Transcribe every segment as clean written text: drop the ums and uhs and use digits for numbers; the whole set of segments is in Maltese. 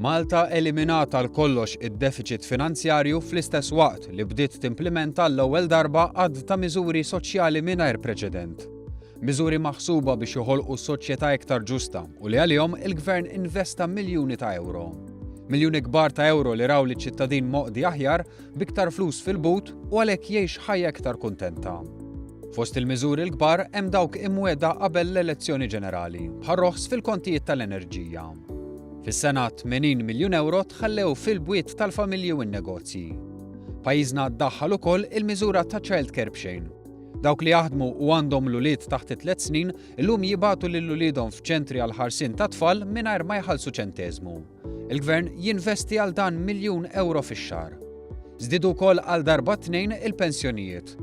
Malta eliminata l-kollox id-deficit finanzjarju fl-istess waqt li bdiet timplementa l-ewwel darba għadd ta' miżuri soċjali mingħajr preċedent. Miżuri maħsuba biex joħolqu soċjetà iktar ġusta u li għalihom il-Gvern investa miljuni ta' euro. Miljuni kbar ta' euro li raw li ċittadin moqdi aħjar biktar flus fil-but u għalhekk jgħix ħajja iktar kuntenta. Fost il-miżuri l-kbar hemm dawk imwiegħda qabel l-elezzjoni ġenerali, bħar-roħs fil-kontijiet tal-enerġija. Fis-sena 80 miljun euro tħallew fil-bwiet tal-familji u n-negozji. Pajjiżna ddaħħal ukoll il-miżura ta' Child Care b'xejn. Dawk li jaħdmu u għandhom l-ulied taħt 3 snin illum jibgħatu lil uliedhom f'ċentri għal ħarsien ta' tfal mingħajr ma jħallsu ċenteżmu. Il-Gvern jinvesti għal dan miljun euro fix-xahar. Żdiedu wkoll għal darba tnejn il-pensjonijiet.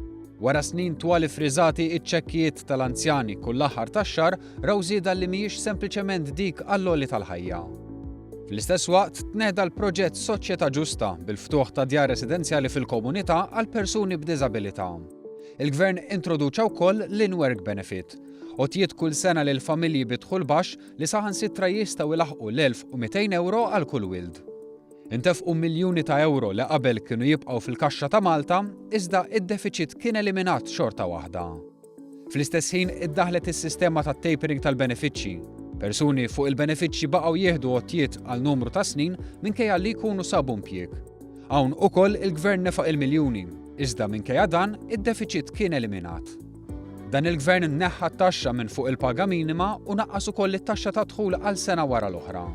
Wara snin twali friżati iċ-ċekkijiet tal-anzjani kull aħħar tax-xahar raw żieda li mhijiex sempliċement dik għall-għoli tal-ħajja. Fl-istess waqt tneħda l-proġett Soċjetà Ġusta bil-ftuħ ta' djar residenzjali fil-komunità għal persuni b'diżabilità. Il-Gvern introduċa wkoll l-in-work benefit, għotjiet kull sena lil familji bidħul baxx li saħansitra jistgħu ilaħqu l-1200 euro għal kull wild. Intefqu miljuni ta' euro li qabel kienu jibqgħu fil-kaxxa ta' Malta, iżda id-deficit kien eliminat xorta waħda. Fl-istess ħin iddaħlet is-sistema tat-tapering tal-benefiċċji. Persuni fuq il-benefiċċji baqgħu jieħdu għotjiet għal numru ta' snin minkejja li jkunu sabu impjieg. Hawn ukoll il-Gvern nefaq il-miljuni, iżda minkejja dan id-deficit kien eliminat. Dan il-Gvern nneħħa t-taxxa minn fuq il-paga minima u naqqas ukoll it-taxxa ta' dħul għal sena wara l-oħra.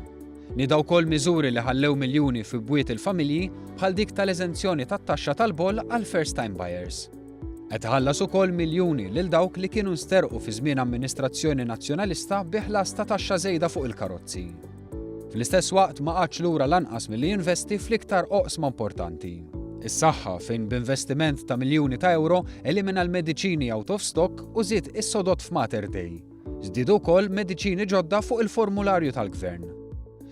Nida wkoll miżuri li ħallew miljuni fi bwiet il-familji bħal dik tal-eżenzjoni tat-taxxa tal-boll għal first-time buyers. Qed ħallas ukoll miljuni lil dawk li kienu nsterqu fi żmien amministrazzjoni nazzjonalista bi ħlas ta' taxxa żejda fuq il-karozzi. Fl-istess waqt ma qatx lura lanqas milli jinvesti fl-iktar oqsma importanti. Is-saħħa fejn b'investiment ta' miljuni ta' euro elimina l-mediċini out of stock u żied is-sodod f'Mater Dei. Żdiedu wkoll mediċini ġodda fuq il-formularju tal-Gvern.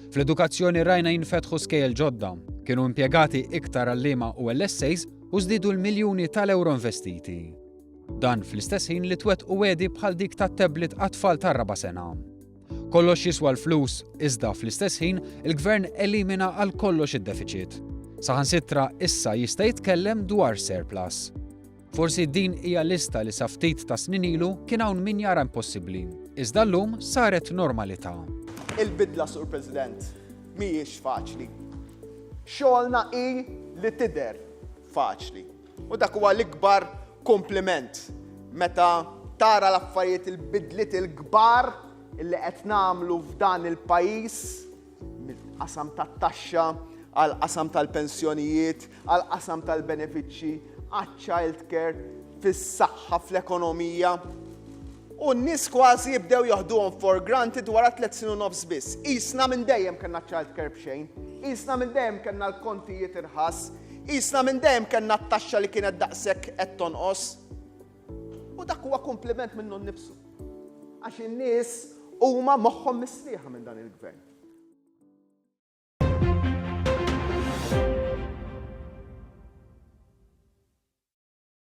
Fl-edukazzjoni rajna jinfetħu skejjel ġodda, kienu impjegati iktar għalliema u LSAs u żdiedu l-miljuni tal-euro investiti. Dan fl-istess ħin li twettqu wedi bħal dik tat-tablet għat-tfal tar-raba' sena. Kollox jiswa l-flus, iżda fl-istess ħin il-Gvern elimina għal kollox id-deficit. Saħansitra issa jista' jitkellem dwar surplus. Forsi din hija lista li sa ftit ta' snin ilu kien hawn min jara impossibbli, iżda llum saret normalità. Il-bidla, Sur President, mhijiex faċli. Xogħolna hi li tidher faċli. U dak huwa l-ikbar kompliment meta tara l-affarijiet il-bidliet il-kbar illi qed nagħmlu f'dan il-pajjiż mill-qasam tat-taxxa għal qasam tal-pensjonijiet, għal qasam tal-benefiċċji, għaċ-child care, fis-saħħa fl-ekonomija. U n-nies kważi jibdew joħduhom for granted wara 3 snin u nofs biss. Qisna minn dejjem kellna child care b'xejn, qisna minn dejjem kellna l-kontijiet irħas, qisna minn dejjem kellna t-taxxa li kienet daqshekk qed tonqos. U dak huwa kompliment minnu nnifsu. Għax in-nies huma moħħhom mistrieħa minn dan il-Gvern.